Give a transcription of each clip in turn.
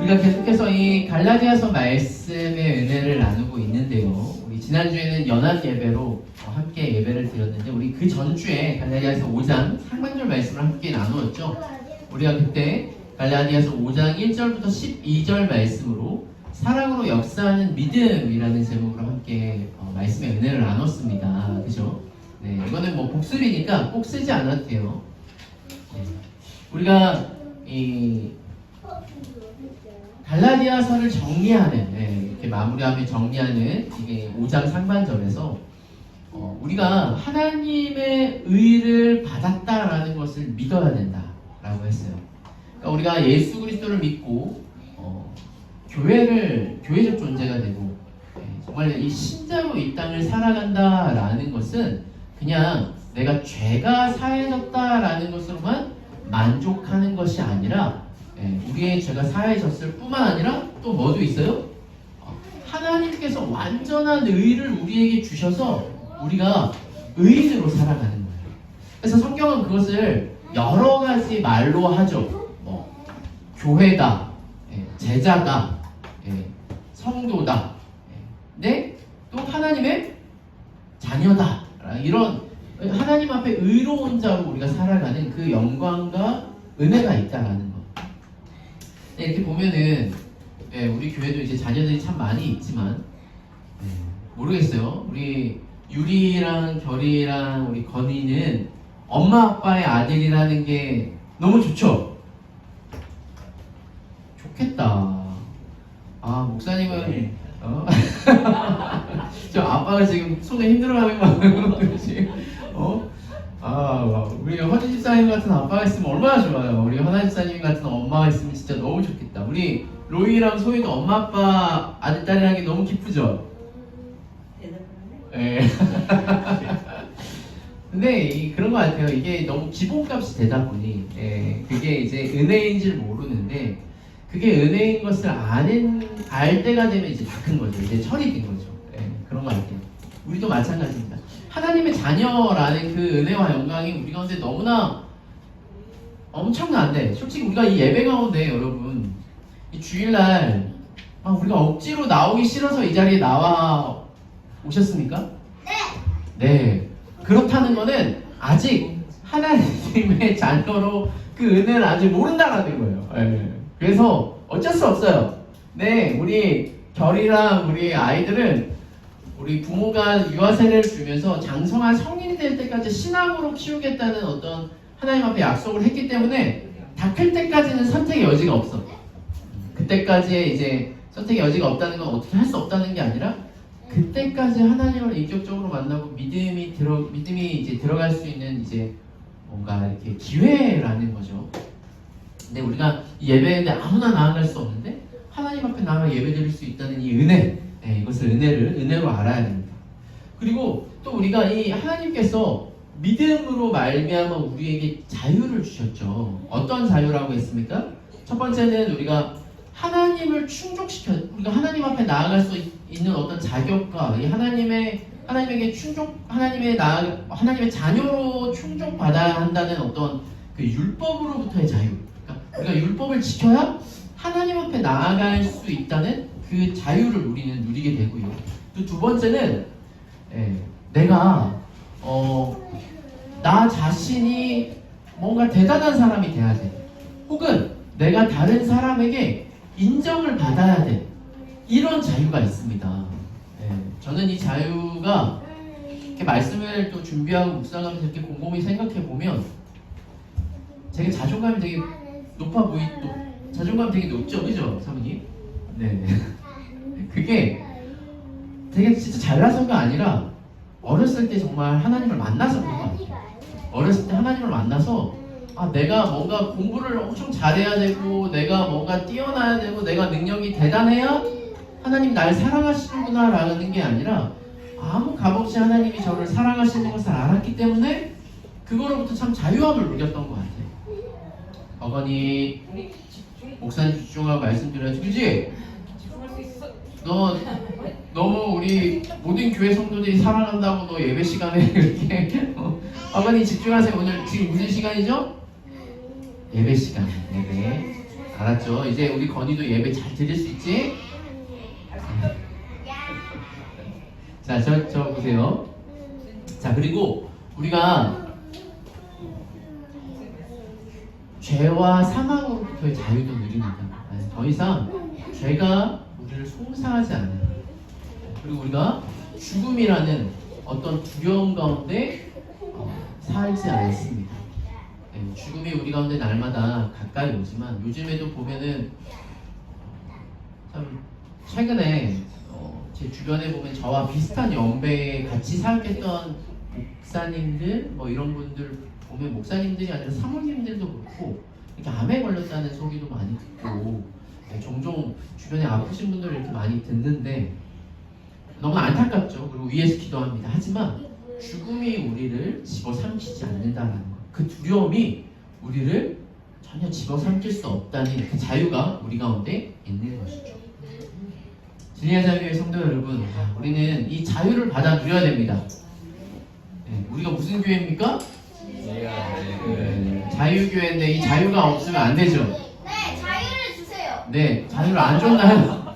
우리가 계속해서 이 갈라디아서 말씀의 은혜를 나누고 있는데요. 우리 지난주에는 연합 예배로 함께 예배를 드렸는데 우리 그 전주에 갈라디아서 5장 상반절 말씀을 함께 나누었죠. 우리가 그때 갈라디아서 5장 1절부터 12절 말씀으로 사랑으로 역사하는 믿음이라는 제목으로 함께 말씀의 은혜를 나눴습니다. 그죠? 네, 이거는 뭐 복습이니까 꼭 쓰지 않아도 돼요. 네. 우리가 이 갈라디아서를 정리하는, 이렇게 마무리하며 정리하는 이게 5장 상반절에서 우리가 하나님의 의를 받았다라는 것을 믿어야 된다라고 했어요. 그러니까 우리가 예수 그리스도를 믿고 교회적 존재가 되고 정말 이 신자로 이 땅을 살아간다라는 것은 그냥 내가 죄가 사해졌다라는 것으로만 만족하는 것이 아니라 우리의 죄가 사해졌을 뿐만 아니라 또 뭐도 있어요? 하나님께서 완전한 의를 우리에게 주셔서 우리가 의인으로 살아가는 거예요. 그래서 성경은 그것을 여러 가지 말로 하죠. 교회다, 제자다, 성도다, 네? 또 하나님의 자녀다. 이런 하나님 앞에 의로운 자로 우리가 살아가는 그 영광과 은혜가 있다라는 것. 이렇게 보면은 우리 교회도 이제 자녀들이 참 많이 있지만 모르겠어요. 우리 유리랑 결이랑 우리 건이는 엄마 아빠의 아들이라는 게 너무 좋죠? 좋겠다. 목사님은 저 아빠가 지금 손에 힘들어하는 거 같아요. 우리 허지 집사님 같은 아빠가 있으면 얼마나 좋아요. 우리 허나 집사님 같은 엄마가 있으면 진짜 너무 좋겠다. 우리 로이랑 소희도 엄마 아빠 아들 딸이라는 게 너무 기쁘죠? 네. 근데 그런 것 같아요. 이게 너무 기본값이 되다 보니 그게 이제 은혜인 줄 모르는데 그게 은혜인 것을 알 때가 되면 이제 다 큰 거죠. 이제 철이 든 거죠. 그런 것 같아요. 우리도 마찬가지입니다. 하나님의 자녀라는 그 은혜와 영광이 우리 가운데 너무나 엄청난데 솔직히 우리가 이 예배 가운데 여러분 이 주일날 우리가 억지로 나오기 싫어서 이 자리에 나와 오셨습니까? 네. 그렇다는 거는 아직 하나님의 자녀로 그 은혜를 아직 모른다라는 거예요. 그래서 어쩔 수 없어요. 네, 우리 결이랑 우리 아이들은 우리 부모가 유아 세례를 주면서 장성한 성인이 될 때까지 신앙으로 키우겠다는 어떤 하나님 앞에 약속을 했기 때문에 다 클 때까지는 선택의 여지가 없어. 그때까지의 이제 선택의 여지가 없다는 건 어떻게 할 수 없다는 게 아니라 그때까지 하나님을 인격적으로 만나고 믿음이 이제 들어갈 수 있는 이제 뭔가 이렇게 기회라는 거죠. 근데 우리가 이 예배에 아무나 나아갈 수 없는데 하나님 앞에 나아가 예배 드릴 수 있다는 이 은혜, 이것을 은혜로 알아야 됩니다. 그리고 또 우리가 이 하나님께서 믿음으로 말미암아 우리에게 자유를 주셨죠. 어떤 자유라고 했습니까? 첫 번째는 우리가 하나님을 우리가 하나님 앞에 나아갈 수 있는 어떤 자격과 이 하나님에게 하나님의 자녀로 충족받아야 한다는 어떤 그 율법으로부터의 자유. 그러니까 우리가 율법을 지켜야 하나님 앞에 나아갈 수 있다는 그 자유를 우리는 누리게 되고요. 또 두 번째는 내가 나 자신이 뭔가 대단한 사람이 돼야 돼. 혹은 내가 다른 사람에게 인정을 받아야 돼. 이런 자유가 있습니다. 저는 이 자유가 이렇게 말씀을 또 준비하고 묵상하면서 이렇게 곰곰이 생각해 보면 되게 자존감이 되게 자존감 되게 높죠, 그죠, 사모님? 네. 그게 되게 진짜 잘나서가 아니라 어렸을 때 정말 하나님을 만나서 그런 것 같아요. 어렸을 때 하나님을 만나서 내가 뭔가 공부를 엄청 잘해야 되고 내가 뭔가 뛰어나야 되고 내가 능력이 대단해야 하나님 날 사랑하시는구나 라는 게 아니라 아무 값없이 하나님이 저를 사랑하시는 것을 알았기 때문에 그거로부터 참 자유함을 누렸던 것 같아요. 어머니 목사님 집중하고 말씀드려야지, 그치? 너 너무 우리 모든 교회 성도들이 사랑한다고 너 예배 시간에 이렇게 아버님 집중하세요. 오늘 지금 무슨 시간이죠? 예배 시간. 예배. 알았죠? 이제 우리 건이도 예배 잘 드릴 수 있지? 자, 저 보세요. 자, 그리고 우리가 죄와 사망으로부터의 자유도 누립니다. 더 이상 죄가 우리를 송사하지 않아요. 그리고 우리가 죽음이라는 어떤 두려움 가운데 살지 않습니다. 죽음이 우리 가운데 날마다 가까이 오지만 요즘에도 보면은 참 최근에 제 주변에 보면 저와 비슷한 연배에 같이 사역했던 목사님들 뭐 이런 분들 보면 목사님들이 아니라 사모님들도 그렇고 이렇게 암에 걸렸다는 소리도 많이 듣고 종종 주변에 아프신 분들 이렇게 많이 듣는데 너무 안타깝죠. 그리고 위에서 기도합니다. 하지만 죽음이 우리를 집어삼키지 않는다는 것, 그 두려움이 우리를 전혀 집어삼킬 수 없다는 그 자유가 우리 가운데 있는 것이죠. 진리의 자유의 성도 여러분, 우리는 이 자유를 받아 누려야 됩니다. 우리가 무슨 교회입니까? 자유교회인데 이 자유가 없으면 안 되죠. 네, 자유를 주세요. 네, 자유를 안 줬나요?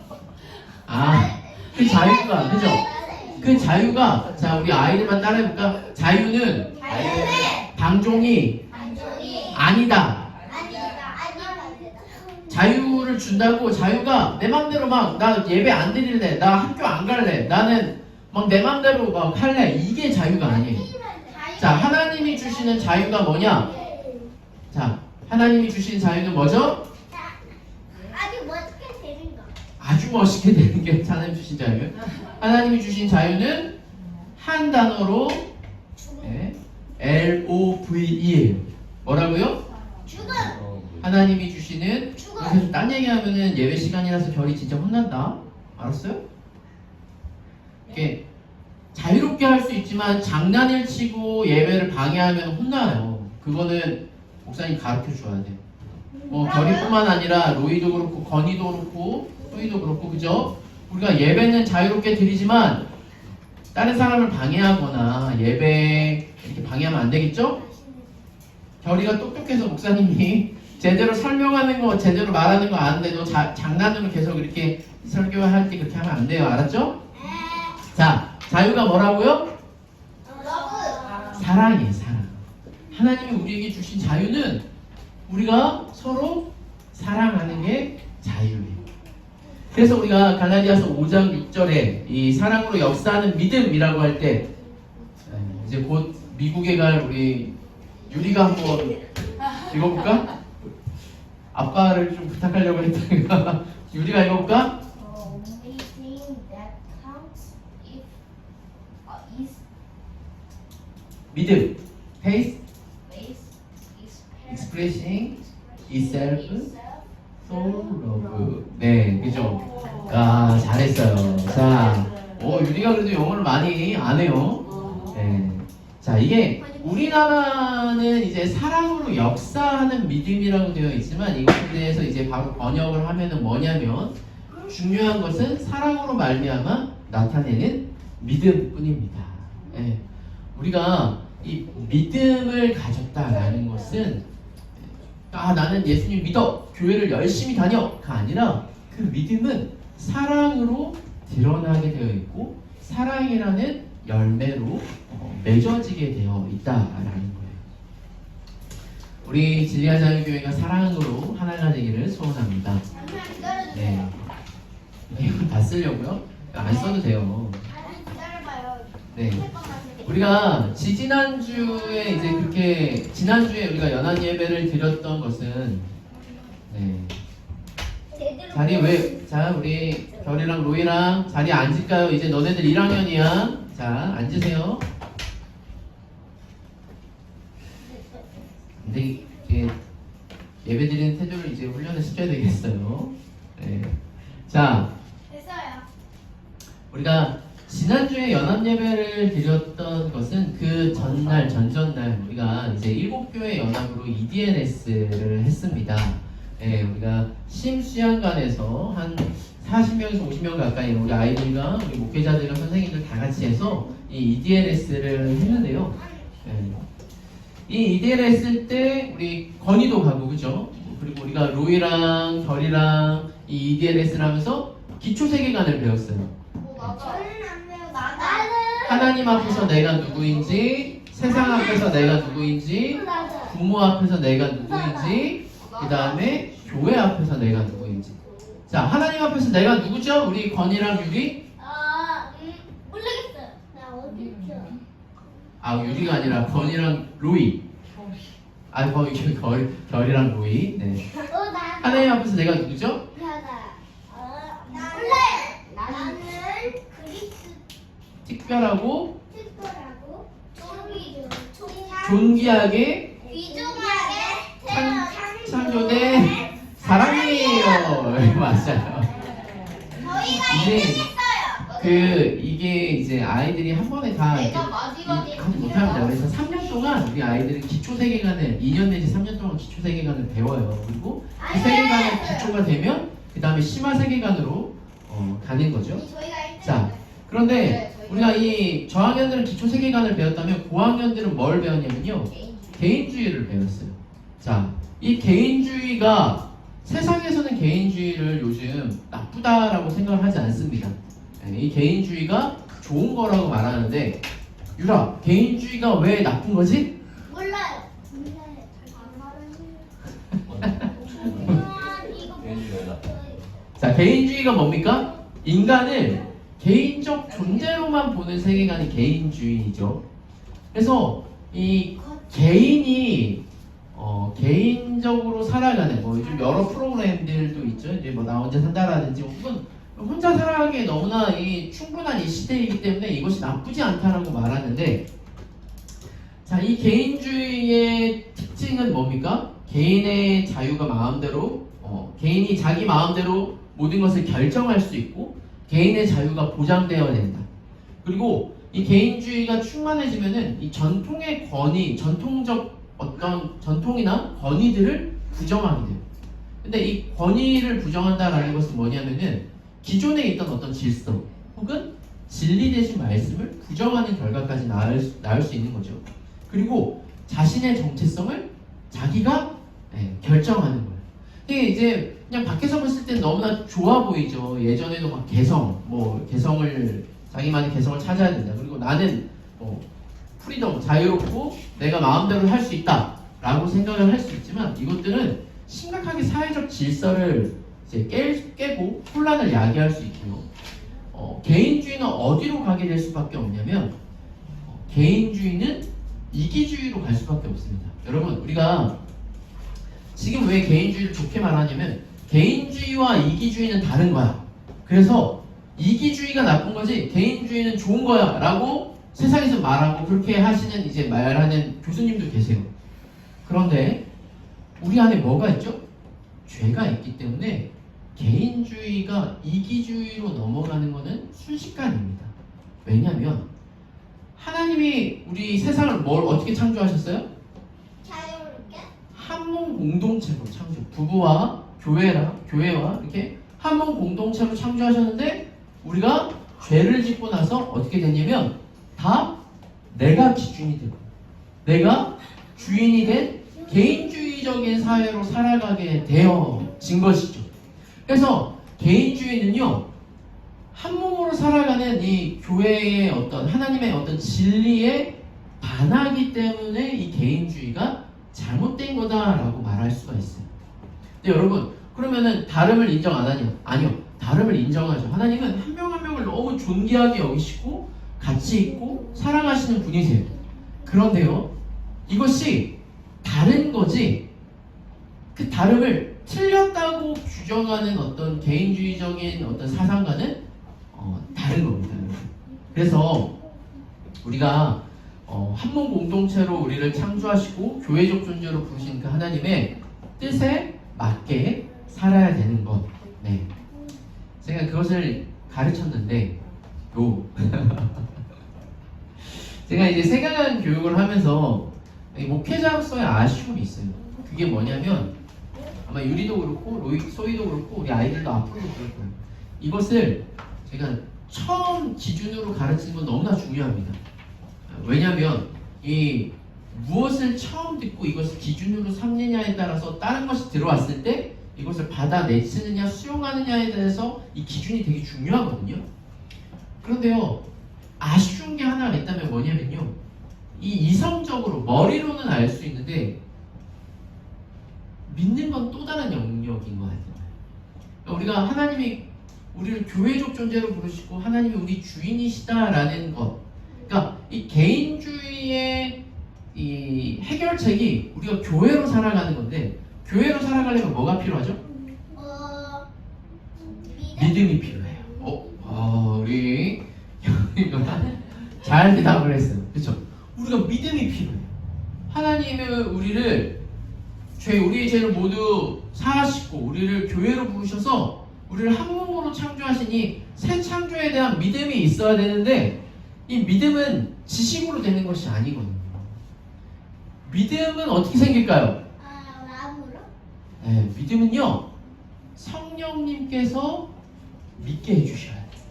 그 자유가, 그죠? 그 자유가, 자, 우리 아이들만 따라해볼까? 자유는 방종이 아니다. 자유를 준다고 자유가 내 맘대로 막 나 예배 안 드릴래, 나 학교 안 갈래, 나는 막 내 맘대로 막 할래, 이게 자유가 아니에요. 자, 하나님이 주시는 자유가 뭐냐? 자, 하나님이 주신 자유는 뭐죠? 아주 멋지게 되는 거. 아주 멋있게 되는 게 하나님 주신 자유. 하나님이 주신 자유는 한 단어로 LOVE예요. 뭐라고요? 죽음. 하나님이 주시는, 그래서 딴 얘기하면은 예배 시간이라서 결이 진짜 혼난다. 알았어요? 이렇게 자유롭게 할 수 있지만 장난을 치고 예배를 방해하면 혼나요. 그거는 목사님 가르쳐 줘야 돼요. 뭐 결이뿐만 아니라 로이도 그렇고 건이도 그렇고 소이도 그렇고, 그죠? 우리가 예배는 자유롭게 드리지만 다른 사람을 방해하거나 예배 이렇게 방해하면 안 되겠죠? 결이가 똑똑해서 목사님이 제대로 설명하는 거, 제대로 말하는 거 아는데도 장난으로 계속 이렇게 설교할 때 그렇게 하면 안 돼요. 알았죠? 자, 자유가 뭐라고요? 사랑이에요, 사랑. 하나님이 우리에게 주신 자유는 우리가 서로 사랑하는 게 자유예요. 그래서 우리가 갈라디아서 5장 6절에 이 사랑으로 역사하는 믿음이라고 할 때 이제 곧 미국에 갈 우리 유리가 한번 읽어볼까? 아빠를 좀 부탁하려고 했다가 유리가 읽어볼까? Only thing that counts is 믿음, faith, faith expressing itself through love. 네, 그죠? 아, 잘했어요. 자, 유리가 그래도 영어를 많이 안 해요. 네. 자, 이게 우리나라는 이제 사랑으로 역사하는 믿음이라고 되어 있지만 이것에 대해서 이제 바로 번역을 하면은 뭐냐면 중요한 것은 사랑으로 말미암아 나타내는 믿음뿐입니다. 네. 우리가 이 믿음을 가졌다라는 것은 나는 예수님 믿어, 교회를 열심히 다녀가 아니라 그 믿음은 사랑으로 드러나게 되어 있고 사랑이라는 열매로 맺어지게 되어 있다라는 거예요. 우리 진리한 자유교회가 사랑으로 하나가 되기를 소원합니다. 네. 이거 다 쓰려고요? 안 써도 돼요. 네. 우리가 지난주에 이제 그렇게 지난주에 우리가 연합 예배를 드렸던 것은 자리 자 우리 결이랑 로이랑 자리에 앉을까요? 이제 너네들 1학년이야. 자, 앉으세요. 근데 이제 예배 드리는 태도를 이제 훈련을 시켜야 되겠어요. 네. 자, 됐어요. 우리가 지난주에 연합 예배를 드렸던 것은 그 전날, 전전날 우리가 이제 7교회 연합으로 EDLS를 했습니다. 네, 우리가 심수양관에서 한 40명에서 50명 가까이 우리 아이들과 우리 목회자들과 선생님들 다 같이 해서 이 EDLS를 했는데요. 네. 이 EDLS 때 우리 건이도 가고, 그죠? 그리고 우리가 로이랑 결이랑 이 EDLS를 하면서 기초 세계관을 배웠어요. 저는 안 배워. 나는. 하나님 앞에서 내가 누구인지, 세상 앞에서 내가 누구인지, 부모 앞에서 내가 누구인지, 그 다음에 교회 앞에서 내가 누구인지. 자, 하나님 앞에서 내가 누구죠? 우리 건이랑 유리? 모르겠어요. 나 어디 있어? 아, 유리가 아니라 건이랑 로이. 아, 결이랑 로이. 네. 나. 하나님 앞에서 내가 누구죠? 나는 그리스 특별하고 특별하고 존귀하게 귀중하게 창조된 사람이에요. 맞아요. 저희가 이제 1등했어요. 이게 이제 아이들이 한 번에 다 이렇게 내가 마지막에 하지 못합니다. 그래서 3년 동안 우리 아이들은 기초 세계관을 2년 내지 3년 동안 기초 세계관을 배워요. 그리고 그 세계관의 기초가 되면 그 다음에 심화 세계관으로 가는 거죠. 저희가 1등. 자, 그런데 우리가 이 저학년들은 기초 세계관을 배웠다면 고학년들은 뭘 배웠냐면요. 개인주의를 배웠어요. 자, 이 개인주의가 세상에서는 개인주의를 요즘 나쁘다라고 생각을 하지 않습니다. 이 개인주의가 좋은 거라고 말하는데, 유라, 개인주의가 왜 나쁜 거지? 몰라요. 자, 개인주의가 뭡니까? 인간을 개인적 존재로만 보는 세계관이 개인주의죠. 그래서 이 개인이 개인적으로 살아가는 요즘 여러 프로그램들도 있죠. 이제 뭐 나 혼자 산다라든지 혹은 혼자 살아가기에 너무나 충분한 이 시대이기 때문에 이것이 나쁘지 않다라고 말하는데, 자, 이 개인주의의 특징은 뭡니까? 개인의 자유가 마음대로 개인이 자기 마음대로 모든 것을 결정할 수 있고 개인의 자유가 보장되어야 된다. 그리고 이 개인주의가 충만해지면은 이 전통의 권위, 전통적 어떤 전통이나 권위들을 부정하게 돼요. 근데 이 권위를 부정한다라는 것은 뭐냐면은 기존에 있던 어떤 질서 혹은 진리 대신 말씀을 부정하는 결과까지 나올 수 있는 거죠. 그리고 자신의 정체성을 자기가 결정하는 거예요. 이게 이제 그냥 밖에서 봤을 땐 너무나 좋아 보이죠. 예전에도 막 자기만의 개성을 찾아야 된다. 그리고 나는 프리덤, 자유롭고 내가 마음대로 할 수 있다 라고 생각을 할 수 있지만, 이것들은 심각하게 사회적 질서를 이제 깨고 혼란을 야기할 수 있고요. 개인주의는 어디로 가게 될 수밖에 없냐면 개인주의는 이기주의로 갈 수밖에 없습니다. 여러분, 우리가 지금 왜 개인주의를 좋게 말하냐면 개인주의와 이기주의는 다른 거야. 그래서 이기주의가 나쁜 거지 개인주의는 좋은 거야 라고 세상에서 말하고 그렇게 하시는 이제 말하는 교수님도 계세요. 그런데 우리 안에 뭐가 있죠? 죄가 있기 때문에 개인주의가 이기주의로 넘어가는 것은 순식간입니다. 왜냐하면 하나님이 우리 세상을 어떻게 창조하셨어요? 자유롭게? 한 몸 공동체로 창조. 부부와 교회와 이렇게 한 몸 공동체로 창조하셨는데, 우리가 죄를 짓고 나서 어떻게 됐냐면 다 내가 기준이 되고 내가 주인이 된 개인주의적인 사회로 살아가게 되어진 것이죠. 그래서 개인주의는요, 한 몸으로 살아가는 이 교회의 어떤 하나님의 어떤 진리에 반하기 때문에 이 개인주의가 잘못된 거다라고 말할 수가 있어요. 근데 여러분, 그러면은 다름을 인정 안 하냐? 아니요, 다름을 인정하죠. 하나님은 한 명 한 명을 너무 존귀하게 여기시고 가치 있고 사랑하시는 분이세요. 그런데요, 이것이 다른 거지 그 다름을 틀렸다고 규정하는 어떤 개인주의적인 어떤 사상과는 다른 겁니다. 그래서 우리가 한 몸 공동체로 우리를 창조하시고 교회적 존재로 부르신 그 하나님의 뜻에 맞게 살아야 되는 것. 네. 제가 그것을 가르쳤는데 제가 이제 세계관 교육을 하면서 목회자로서의 아쉬움이 있어요. 그게 뭐냐면 아마 유리도 그렇고 소희도 그렇고 우리 아이들도 앞으로도 그럴 거예요. 이것을 제가 처음 기준으로 가르치는 건 너무나 중요합니다. 왜냐하면 이 무엇을 처음 듣고 이것을 기준으로 삼느냐에 따라서 다른 것이 들어왔을 때 이것을 받아내쓰느냐 수용하느냐에 대해서 이 기준이 되게 중요하거든요. 그런데요, 아쉬운 게 하나가 있다면 뭐냐면요, 이 이성적으로 머리로는 알 수 있는데 믿는 건 또 다른 영역인 것 같아요. 우리가 하나님이 우리를 교회적 존재로 부르시고 하나님이 우리 주인이시다라는 것, 그러니까 이 개인주의의 이 해결책이 우리가 교회로 살아가는 건데, 교회로 살아가려면 뭐가 필요하죠? 믿음이 필요해요. 우리 잘 대답을 했어요. 그렇죠? 우리가 믿음이 필요해요. 하나님은 우리의 죄를 모두 사하시고 우리를 교회로 부르셔서 우리를 한 몸으로 창조하시니 새 창조에 대한 믿음이 있어야 되는데, 이 믿음은 지식으로 되는 것이 아니거든요. 믿음은 어떻게 생길까요? 마음으로? 네, 믿음은요, 성령님께서 믿게 해주셔야 돼요.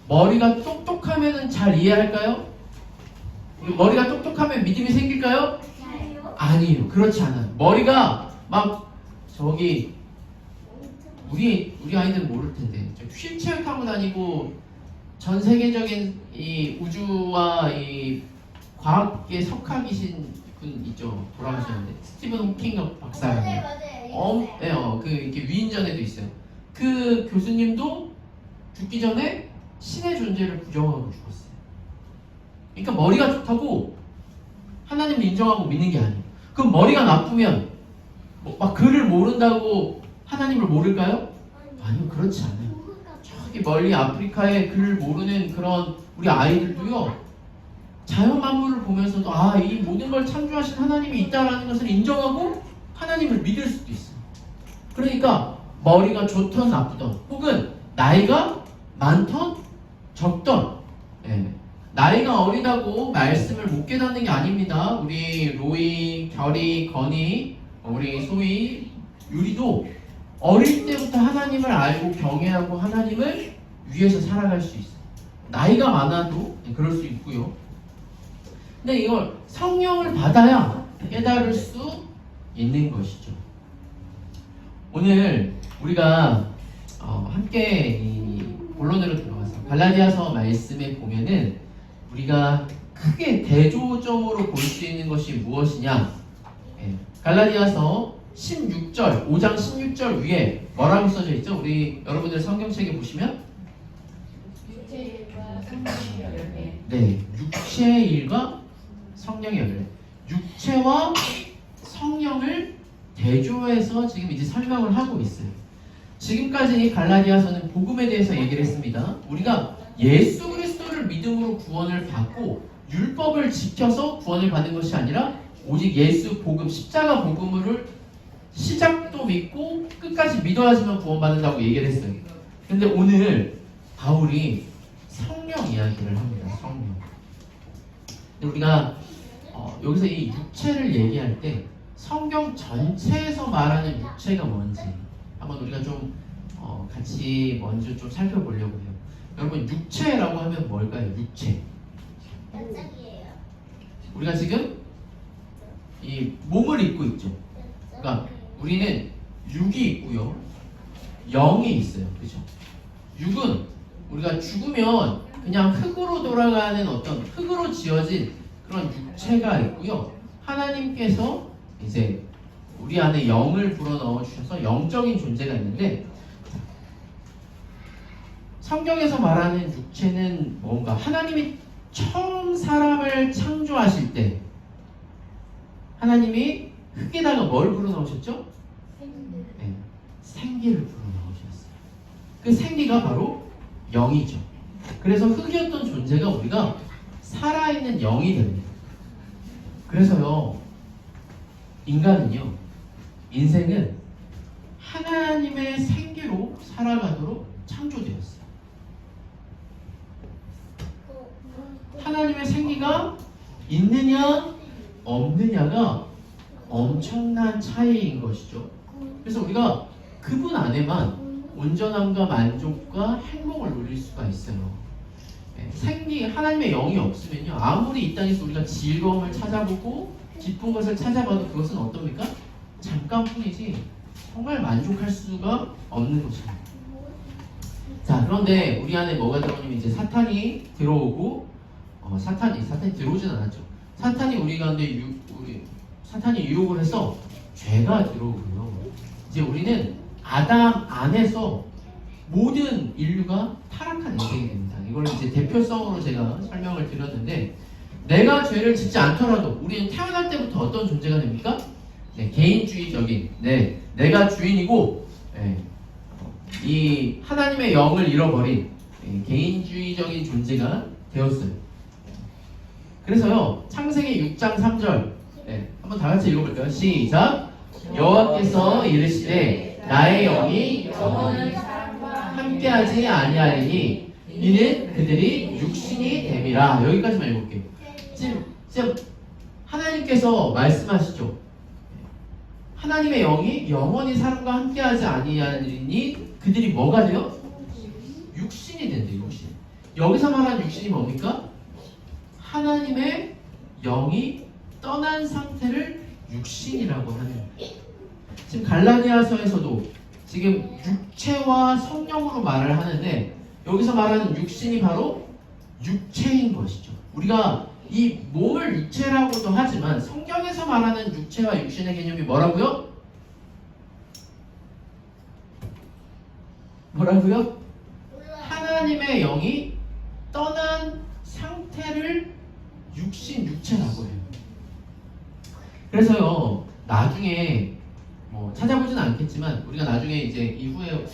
머리가 똑똑하면 잘 이해할까요? 머리가 똑똑하면 믿음이 생길까요? 아니에요. 그렇지 않아요. 머리가 막 저기 우리 아이들은 모를 텐데 휠체어 타고 다니고 전 세계적인 이 우주와 이 과학계 석학이신 분 있죠. 돌아가셨는데 스티븐 호킹 박사라고. 맞아요. 그 이렇게 위인전에도 있어요. 그 교수님도 죽기 전에 신의 존재를 부정하고 죽었어요. 그러니까 머리가 좋다고 하나님을 인정하고 믿는 게 아니에요. 그럼 머리가 나쁘면 막 글을 모른다고 하나님을 모를까요? 아니요, 그렇지 않아요. 저기 멀리 아프리카에 글을 모르는 그런 우리 아이들도요, 자연 만물을 보면서도 이 모든 걸 창조하신 하나님이 있다라는 것을 인정하고 하나님을 믿을 수도 있어요. 그러니까 머리가 좋던 나쁘던, 혹은 나이가 많던 적던, 나이가 어리다고 말씀을 못 깨닫는 게 아닙니다. 우리 로이, 결이, 건이, 우리 소희, 유리도 어릴 때부터 하나님을 알고 경외하고 하나님을 위해서 살아갈 수 있어요. 나이가 많아도 그럴 수 있고요. 근데 이걸 성령을 받아야 깨달을 수 있는 것이죠. 오늘 우리가 함께 이 본론으로 들어가서 갈라디아서 말씀에 보면은 우리가 크게 대조점으로 볼 수 있는 것이 무엇이냐? 갈라디아서 16절, 5장 16절 위에 뭐라고 써져 있죠? 우리 여러분들 성경책에 보시면 육체의 일과 성령의 열매. 네, 육체의 일과 성령의 열매. 육체와 성령을 대조해서 지금 이제 설명을 하고 있어요. 지금까지 갈라디아서는 복음에 대해서 얘기를 했습니다. 우리가 예수 그리스도를 믿음으로 구원을 받고 율법을 지켜서 구원을 받는 것이 아니라 오직 예수 복음, 십자가 복음을 시작도 믿고 끝까지 믿어야지만 구원받는다고 얘기를 했어요. 근데 오늘 바울이 성령 이야기를 합니다. 성령. 근데 우리가 여기서 이 육체를 얘기할 때 성경 전체에서 말하는 육체가 뭔지 한번 우리가 좀 같이 먼저 좀 살펴보려고 해요. 여러분, 육체라고 하면 뭘까요? 육체. 몇 장이에요? 우리가 지금 이 몸을 입고 있죠. 그러니까 우리는 육이 있고요, 영이 있어요. 그렇죠? 육은 우리가 죽으면 그냥 흙으로 돌아가는 어떤 흙으로 지어진 그런 육체가 있고요. 하나님께서 이제 우리 안에 영을 불어넣어 주셔서 영적인 존재가 있는데, 성경에서 말하는 육체는 뭔가, 하나님이 처음 사람을 창조하실 때 하나님이 흙에다가 뭘 불어넣으셨죠? 네, 생기를 불어넣으셨어요. 그 생기가 바로 영이죠. 그래서 흙이었던 존재가 우리가 살아있는 영이 됩니다. 그래서요, 인간은요, 인생은 하나님의 생기로 살아가도록 창조되었어요. 하나님의 생기가 있느냐 없느냐가 엄청난 차이인 것이죠. 그래서 우리가 그분 안에만 온전함과 만족과 행복을 누릴 수가 있어요. 하나님의 영이 없으면요, 아무리 이 땅에서 우리가 즐거움을 찾아보고 기쁜 것을 찾아봐도 그것은 어떻습니까? 잠깐뿐이지 정말 만족할 수가 없는 것입니다. 자, 그런데 우리 안에 뭐가 들어오냐면 이제 사탄이 들어오고 사탄이 들어오진 않았죠. 사탄이 우리 가운데 사탄이 유혹을 해서 죄가 들어오고요. 이제 우리는 아담 안에서 모든 인류가 타락한 인생이 됩니다. 이걸 이제 대표성으로 제가 설명을 드렸는데, 내가 죄를 짓지 않더라도 우리는 태어날 때부터 어떤 존재가 됩니까? 네, 개인주의적인, 내가 주인이고, 이 하나님의 영을 잃어버린 개인주의적인 존재가 되었어요. 그래서요, 창세기 6장 3절 한번 다 같이 읽어볼까요? 시작! 여호와께서 이르시되 나의 영이 영원히 함께하지 아니하리니 이는 그들이 육신이 됨이라. 여기까지만 읽을게요. 지금 하나님께서 말씀하시죠. 하나님의 영이 영원히 사람과 함께하지 아니하리니 그들이 뭐가 돼요? 육신이 된대요. 육신. 여기서 말하는 육신이 뭡니까? 하나님의 영이 떠난 상태를 육신이라고 하는 거예요. 지금 갈라디아서에서도 지금 육체와 성령으로 말을 하는데, 여기서 말하는 육신이 바로 육체인 것이죠. 우리가 이 몸을 육체라고도 하지만 성경에서 말하는 육체와 육신의 개념이 뭐라고요? 하나님의 영이 떠난 상태를 육체라고 해요. 그래서요, 나중에 찾아보진 않겠지만 우리가 나중에 이제 이후에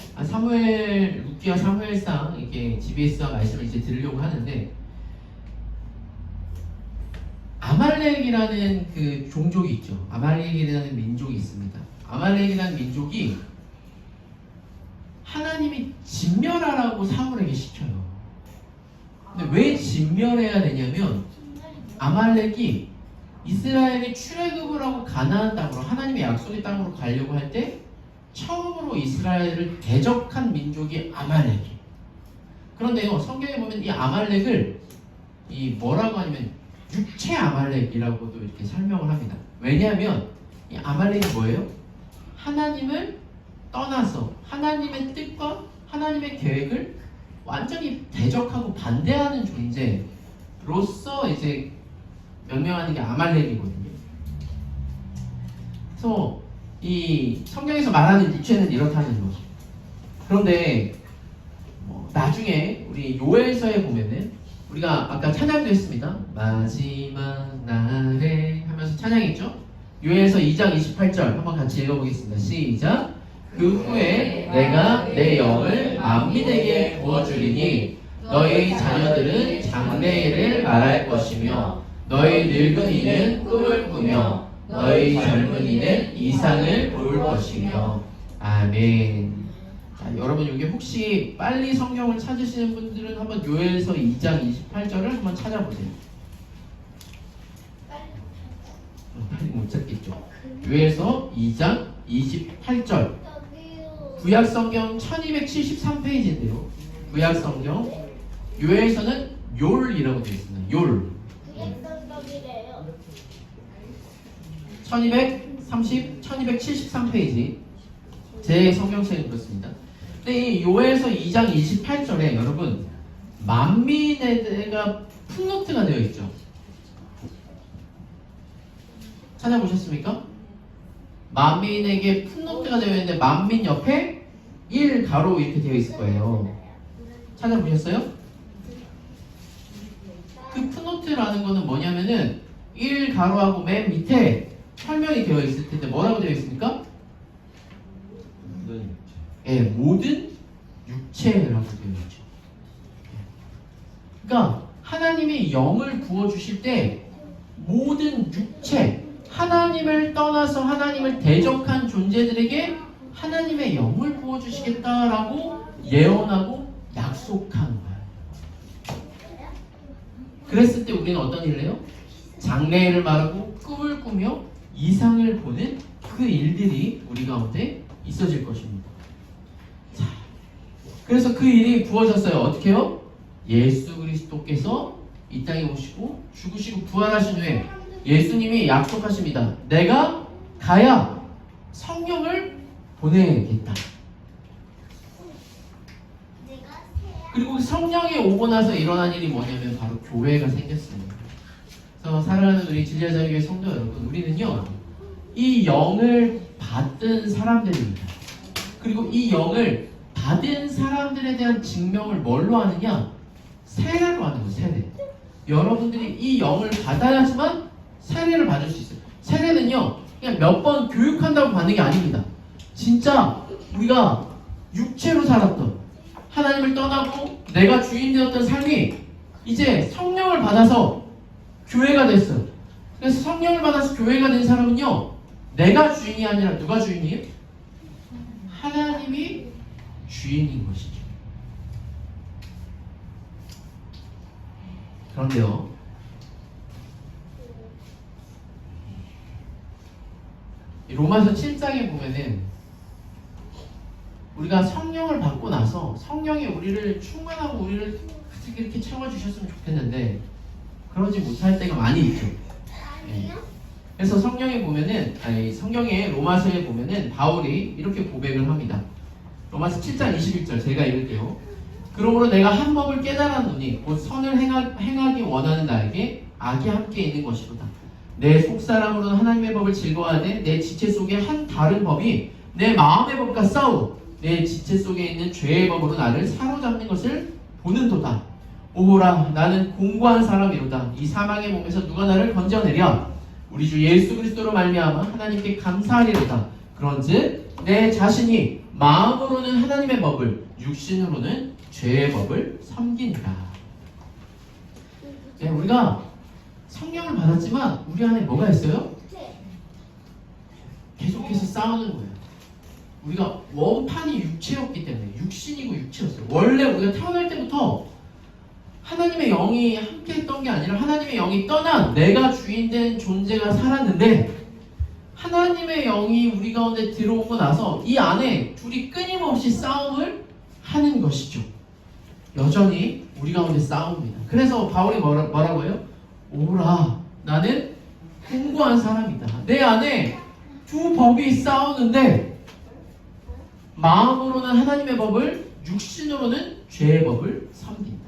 루키와 사무엘상 이렇게 GBS와 말씀을 이제 들으려고 하는데, 아말렉이라는 그 종족이 있죠. 아말렉이라는 민족이 있습니다. 아말렉이라는 민족이 하나님이 진멸하라고 사울에게 시켜요. 근데 왜 진멸해야 되냐면, 아말렉이 이스라엘이 출애굽을 하고 가나안 땅으로, 하나님의 약속의 땅으로 가려고 할 때 처음으로 이스라엘을 대적한 민족이 아말렉이에요. 그런데요, 성경에 보면 이 아말렉을 뭐라고 하냐면 육체 아말렉이라고도 이렇게 설명을 합니다. 왜냐하면 이 아말렉이 뭐예요? 하나님을 떠나서 하나님의 뜻과 하나님의 계획을 완전히 대적하고 반대하는 존재로서 이제 명명하는 게 아말렉이거든요. 그래서 이 성경에서 말하는 육체는 이렇다는 거죠. 그런데 나중에 우리 요엘서에 보면은, 우리가 아까 찬양도 했습니다. 마지막 날에 하면서 찬양했죠. 요엘서 2장 28절 한번 같이 읽어보겠습니다. 시작! 그 후에 내가 내 영을 만민에게 부어주리니 너희 자녀들은 장래일을 말할 것이며 너희 늙은이는 꿈을 꾸며 너희 젊은이는 이상을 볼 것이며. 아멘. 자, 여러분, 여기 혹시 빨리 성경을 찾으시는 분들은 한번 요엘서 2장 28절을 한번 찾아보세요. 빨리 못 찾겠죠. 요엘서 2장 28절. 구약성경 1273페이지인데요. 구약성경 요엘서는 욜이라고 되어 있습니다. 욜. 1273페이지 제 성경책은 그렇습니다. 근데 이 요엘서 2장 28절에 여러분, 만민에가 풋노트가 되어 있죠. 찾아보셨습니까? 만민에게 풋노트가 되어 있는데 만민 옆에 1가로 이렇게 되어 있을 거예요. 찾아보셨어요? 그 풋노트라는 거는 뭐냐면은 1가로하고 맨 밑에 설명이 되어 있을 텐데 뭐라고 되어 있습니까? 모든 육체라고 되어 있죠. 그러니까 하나님이 영을 부어주실 때 모든 육체, 하나님을 떠나서 하나님을 대적한 존재들에게 하나님의 영을 부어주시겠다라고 예언하고 약속한 거예요. 그랬을 때 우리는 어떤 일을 해요? 장래일을 말하고 꿈을 꾸며 이상을 보는 그 일들이 우리 가운데 있어질 것입니다. 자, 그래서 그 일이 부어졌어요. 어떻게 해요? 예수 그리스도께서 이 땅에 오시고 죽으시고 부활하신 후에 예수님이 약속하십니다. 내가 가야 성령을 보내겠다. 내가 새야. 그리고 성령이 오고 나서 일어난 일이 뭐냐면 바로 교회가 생겼습니다. 그래서 사랑하는 우리 진리자유교회 성도 여러분, 우리는요 이 영을 받은 사람들입니다. 그리고 이 영을 받은 사람들에 대한 증명을 뭘로 하느냐? 세례로 하는 거예요. 세례. 여러분들이 이 영을 받아야지만 세례를 받을 수 있어요. 세례는요 그냥 몇 번 교육한다고 받는 게 아닙니다. 진짜 우리가 육체로 살았던, 하나님을 떠나고 내가 주인되었던 삶이 이제 성령을 받아서 교회가 됐어요. 그래서 성령을 받아서 교회가 된 사람은요 내가 주인이 아니라 누가 주인이에요? 하나님이 주인인 것이죠. 그런데요, 로마서 7장에 보면은 우리가 성령을 받고 나서 성령이 우리를 충만하고 우리를 이렇게 채워주셨으면 좋겠는데 그러지 못할 때가 많이 있죠. 아니요. 그래서 성경에 보면은, 성경의 로마서에 보면은 바울이 이렇게 고백을 합니다. 로마서 7장 21절 제가 읽을게요. 그러므로 내가 한 법을 깨달았노니 곧 선을 행하기 원하는 나에게 악이 함께 있는 것이로다. 내 속사람으로는 하나님의 법을 즐거워하되 내 지체 속에 한 다른 법이 내 마음의 법과 싸우고 내 지체 속에 있는 죄의 법으로 나를 사로잡는 것을 보는도다. 오호라, 나는 공고한 사람이로다. 이 사망의 몸에서 누가 나를 건져내랴? 우리 주 예수 그리스도로 말미암아 하나님께 감사하리로다. 그런즉 내 자신이 마음으로는 하나님의 법을, 육신으로는 죄의 법을 섬긴다. 네, 우리가 성령을 받았지만 우리 안에 뭐가 있어요? 계속해서 싸우는 거예요. 우리가 원판이 육체였기 때문에, 육신이고 육체였어요. 원래 우리가 태어날 때부터 하나님의 영이 함께 했던 게 아니라 하나님의 영이 떠난 내가 주인된 존재가 살았는데, 하나님의 영이 우리 가운데 들어오고 나서 이 안에 둘이 끊임없이 싸움을 하는 것이죠. 여전히 우리 가운데 싸웁니다. 그래서 바울이 뭐라고 해요? 오라, 나는 공고한 사람이다. 내 안에 두 법이 싸우는데 마음으로는 하나님의 법을, 육신으로는 죄의 법을 섬긴다.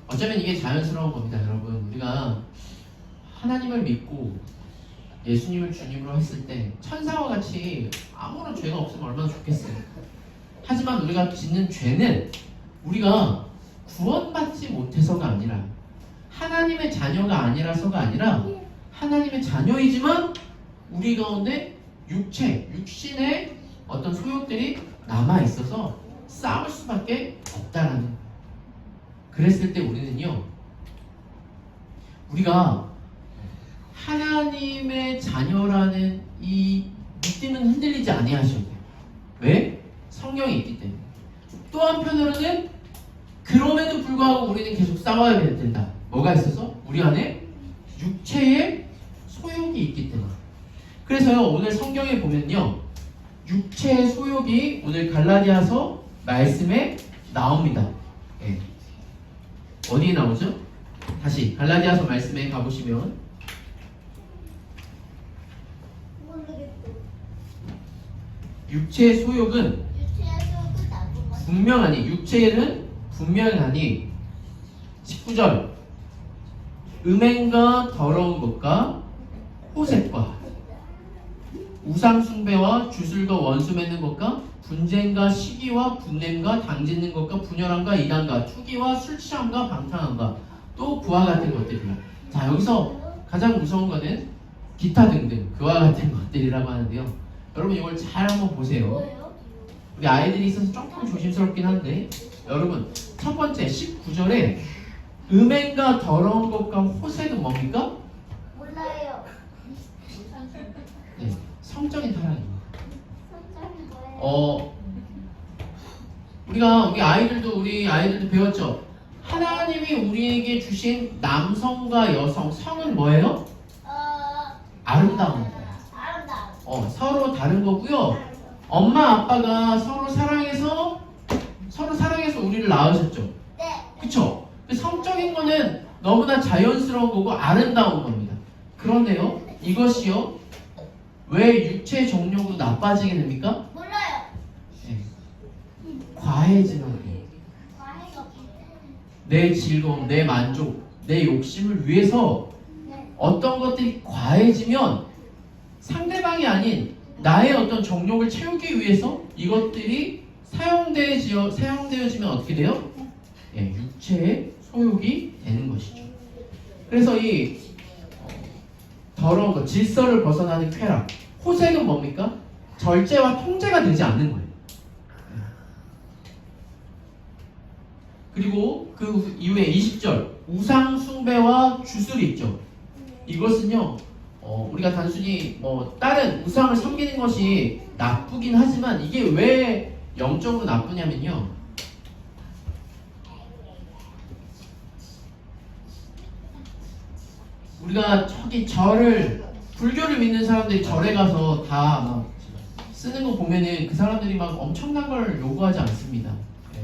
어쩌면 이게 자연스러운 겁니다, 여러분. 우리가 하나님을 믿고 예수님을 주님으로 했을 때 천사와 같이 아무런 죄가 없으면 얼마나 좋겠어요. 하지만 우리가 짓는 죄는 우리가 구원받지 못해서가 아니라, 하나님의 자녀가 아니라서가 아니라, 하나님의 자녀이지만 우리 가운데 육신의 어떤 소욕들이 남아있어서 싸울 수밖에 없다라는 거예요. 그랬을 때 우리는요, 우리가 하나님의 자녀라는 이 믿음은 흔들리지 아니하셔야 돼요. 왜? 성령이 있기 때문에. 또 한편으로는 그럼에도 불구하고 우리는 계속 싸워야 된다. 뭐가 있어서? 우리 안에 육체의 소욕이 있기 때문에. 그래서요, 오늘 성경에 보면요, 육체의 소욕이 오늘 갈라디아서 말씀에 나옵니다. 네. 어디에 나오죠? 다시 갈라디아서 말씀에 가보시면 육체의 소욕은 분명하니, 육체는 분명하니 19절, 음행과 더러운 것과 호색과 우상숭배와 주술과 원수 맺는 것과 분쟁과 시기와 분냄과 당짓는 것과 분열함과 이단과 투기와 술 취함과 방탕함과 또 그와 같은 것들이라. 자, 여기서 가장 무서운 거는 기타 등등 그와 같은 것들이라고 하는데요. 여러분 이걸 잘 한번 보세요. 우리 아이들이 있어서 조금 조심스럽긴 한데, 여러분 첫 번째 19절에 음행과 더러운 것과 호색은 뭡니까? 몰라요. 네, 성적인 타락입니다. 선장이 뭐예요? 우리 아이들도 배웠죠. 하나님이 우리에게 주신 남성과 여성, 성은 뭐예요? 아름다운 거. 아름다운. 서로 다른 거고요. 엄마 아빠가 서로 사랑해서 서로 사랑해서 우리를 낳으셨죠. 네. 그쵸? 성적인 거는 너무나 자연스러운 거고 아름다운 겁니다. 그런데요, 이것이요, 왜 육체의 정욕으로 나빠지게 됩니까? 몰라요. 네. 과해지면 돼요. 과해가 내 즐거움, 내 만족, 내 욕심을 위해서 네. 어떤 것들이 과해지면 상대방이 아닌 나의 어떤 정욕을 채우기 위해서 이것들이 사용되어지면 어떻게 돼요? 예, 육체의 소욕이 되는 것이죠. 그래서 이 더러운 것, 질서를 벗어나는 쾌락, 호색은 뭡니까? 절제와 통제가 되지 않는 거예요. 그리고 그 이후에 20절 우상 숭배와 주술이 있죠. 이것은요, 우리가 단순히 뭐 다른 우상을 섬기는 것이 나쁘긴 하지만 이게 왜 영적으로 나쁘냐면요, 우리가 저기 절을, 불교를 믿는 사람들이 절에 가서 다 막 쓰는 거 보면은 그 사람들이 막 엄청난 걸 요구하지 않습니다. 예.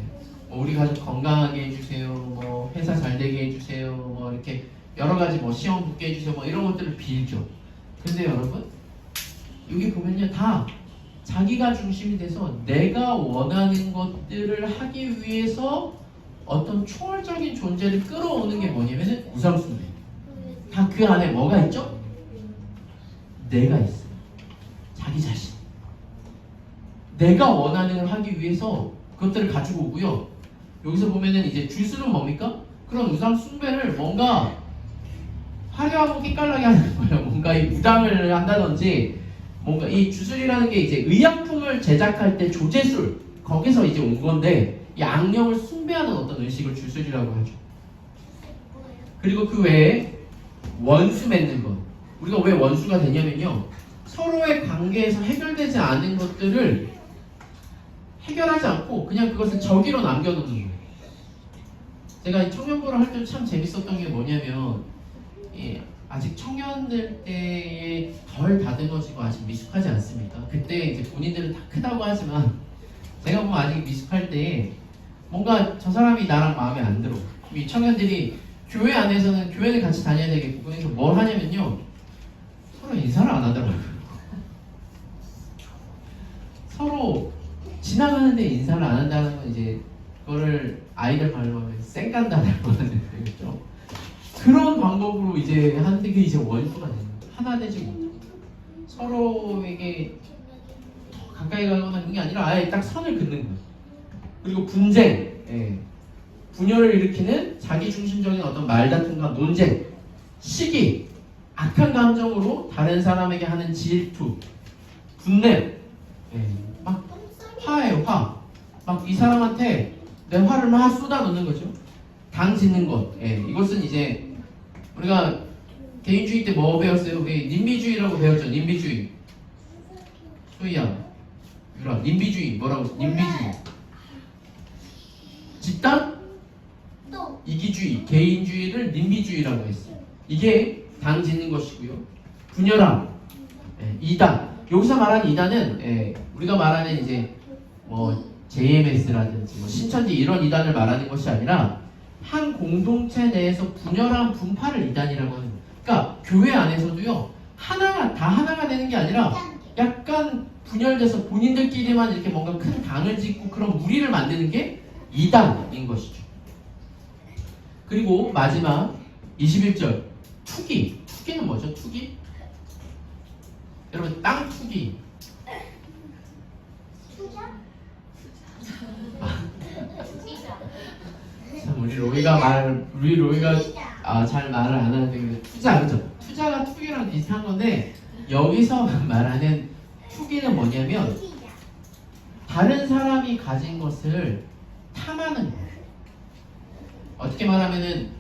뭐 우리 가족 건강하게 해주세요, 뭐 회사 잘 되게 해주세요, 뭐 이렇게 여러 가지 뭐 시험 붙게 해주세요, 뭐 이런 것들을 빌죠. 근데 여러분, 여기 보면요, 다 자기가 중심이 돼서 내가 원하는 것들을 하기 위해서 어떤 초월적인 존재를 끌어오는 게 뭐냐면은 우상숭배. 다 그 안에 뭐가 있죠? 내가 있어요. 자기 자신. 내가 원하는 걸 하기 위해서 그것들을 가지고 오고요. 여기서 보면은 이제 주술은 뭡니까? 그런 우상 숭배를 뭔가 화려하고 끼깔나게 하는 거예요. 뭔가 이 무당을 한다든지, 뭔가 이 주술이라는 게 이제 의약품을 제작할 때 조제술, 거기서 이제 온 건데, 이 악령을 숭배하는 어떤 의식을 주술이라고 하죠. 그리고 그 외에 원수 맺는 것. 우리가 왜 원수가 되냐면요, 서로의 관계에서 해결되지 않은 것들을 해결하지 않고 그냥 그것을 저기로 남겨두는 거예요. 제가 이 청년부를 할 때 참 재밌었던 게 뭐냐면, 아직 청년들 때에 덜 다듬어지고 아직 미숙하지 않습니까? 그때 이제 본인들은 다 크다고 하지만 제가 보면 아직 미숙할 때 뭔가 저 사람이 나랑 마음에 안 들어. 이 청년들이 교회 안에서는 교회를 같이 다녀야 되겠고, 그래서 뭘 하냐면요, 서로 인사를 안 하더라고요. 서로 지나가는데 인사를 안 한다는 건 이제 그거를 아이들 말로 하면 쌩간다라고 하는데, 그렇죠? 그런 방법으로 이제 하는데 그게 이제 원수가 되는 거예요. 하나 되지 못하고 서로에게 더 가까이 가거나 그런 게 아니라 아예 딱 선을 긋는 거예요. 그리고 분쟁, 분열을 일으키는 자기중심적인 어떤 말다툼과 논쟁, 시기, 악한 감정으로 다른 사람에게 하는 질투, 분냄, 막 화예요, 화. 막 이 사람한테 내 화를 막 쏟아놓는 거죠. 당짓는 것. 이것은 이제 우리가 개인주의 때 뭐 배웠어요? 우리 님비주의라고 배웠죠. 님비주의. 소희야, 유라, 님비주의 뭐라고 했어? 님비주의. 집단 또 이기주의, 개인주의를 님비주의라고 했어요. 이게 당짓는 것이고요. 분열함, 이단. 여기서 말하는 이단은 우리가 말하는 이제 뭐 JMS라든지 뭐 신천지 이런 이단을 말하는 것이 아니라 한 공동체 내에서 분열한 분파를 이단이라고 하는 거예요. 그러니까 교회 안에서도요, 다 하나가 되는 게 아니라 약간 분열돼서 본인들끼리만 이렇게 뭔가 큰 당을 짓고 그런 무리를 만드는 게 이단인 것이죠. 그리고 마지막 21절 투기. 투기는 뭐죠? 투기? 여러분, 땅 투기. 투자? 참 우리 로이가 잘 말을 안 하는데, 투자, 그죠? 투자가 투기랑 비슷한 건데, 여기서 말하는 투기는 뭐냐면 다른 사람이 가진 것을 탐하는 거예요. 어떻게 말하면은